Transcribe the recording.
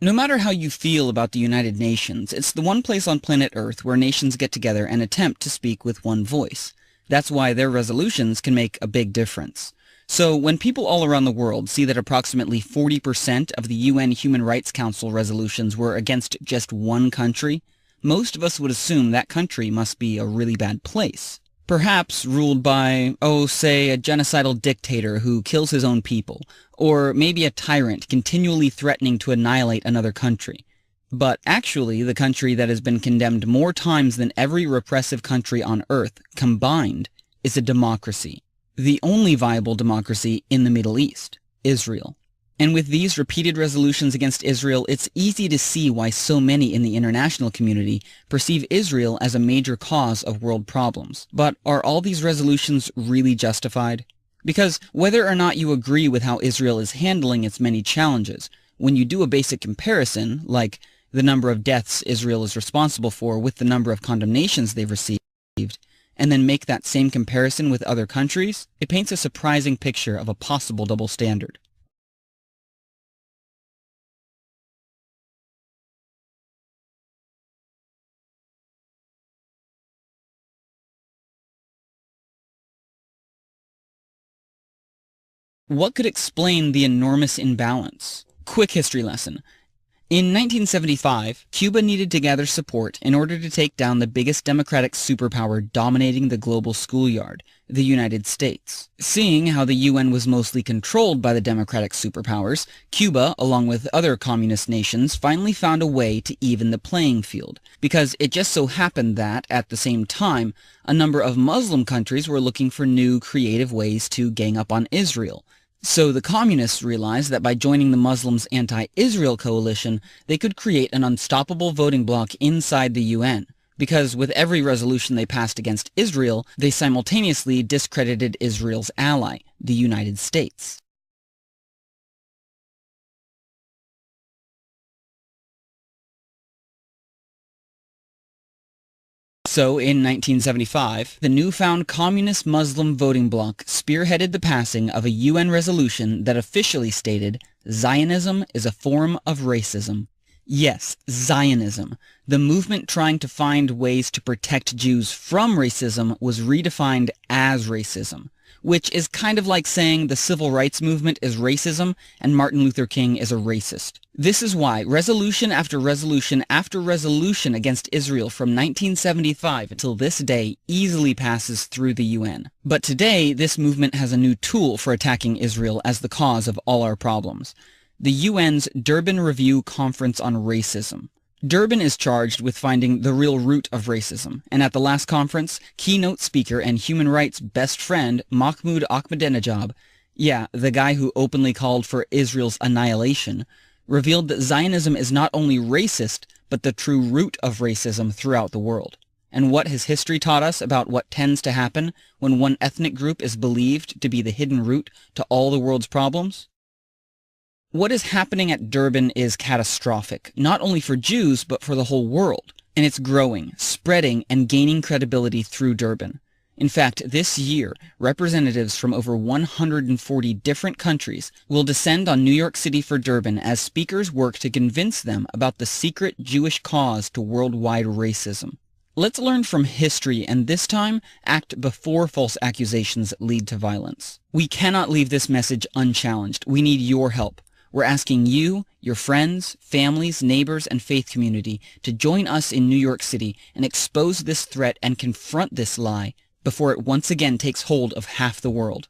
No matter how you feel about the United Nations, it's the one place on planet Earth where nations get together and attempt to speak with one voice. That's why their resolutions can make a big difference. So when people all around the world see that approximately 40% of the UN Human Rights Council resolutions were against just one country, most of us would assume that country must be a really bad place. Perhaps ruled by, say, a genocidal dictator who kills his own people, or maybe a tyrant continually threatening to annihilate another country. But actually, the country that has been condemned more times than every repressive country on Earth combined is a democracy. The only viable democracy in the Middle East, Israel. And with these repeated resolutions against Israel, it's easy to see why so many in the international community perceive Israel as a major cause of world problems. But are all these resolutions really justified? Because whether or not you agree with how Israel is handling its many challenges, when you do a basic comparison, like the number of deaths Israel is responsible for with the number of condemnations they've received, and then make that same comparison with other countries, it paints a surprising picture of a possible double standard. What could explain the enormous imbalance? Quick history lesson. In 1975, Cuba needed to gather support in order to take down the biggest democratic superpower dominating the global schoolyard, the United States. Seeing how the UN was mostly controlled by the democratic superpowers, Cuba, along with other communist nations, finally found a way to even the playing field, because it just so happened that, at the same time, a number of Muslim countries were looking for new, creative ways to gang up on Israel. So the communists realized that by joining the Muslims' anti-Israel coalition, they could create an unstoppable voting bloc inside the UN. Because with every resolution they passed against Israel, they simultaneously discredited Israel's ally, the United States. So, in 1975, the newfound communist Muslim voting bloc spearheaded the passing of a UN resolution that officially stated, Zionism is a form of racism. Yes, Zionism. The movement trying to find ways to protect Jews from racism was redefined as racism, which is kind of like saying the civil rights movement is racism and Martin Luther King is a racist. This is why resolution after resolution after resolution against Israel from 1975 until this day easily passes through the UN. But today, this movement has a new tool for attacking Israel as the cause of all our problems. The UN's Durban Review Conference on Racism. Durban is charged with finding the real root of racism, and at the last conference, keynote speaker and human rights best friend Mahmoud Ahmadinejad, the guy who openly called for Israel's annihilation, revealed that Zionism is not only racist, but the true root of racism throughout the world. And what has history taught us about what tends to happen when one ethnic group is believed to be the hidden root to all the world's problems? What is happening at Durban is catastrophic, not only for Jews, but for the whole world. And it's growing, spreading, and gaining credibility through Durban. In fact, this year, representatives from over 140 different countries will descend on New York City for Durban as speakers work to convince them about the secret Jewish cause to worldwide racism. Let's learn from history and this time act before false accusations lead to violence. We cannot leave this message unchallenged. We need your help. We're asking you, your friends, families, neighbors, and faith community to join us in New York City and expose this threat and confront this lie before it once again takes hold of half the world.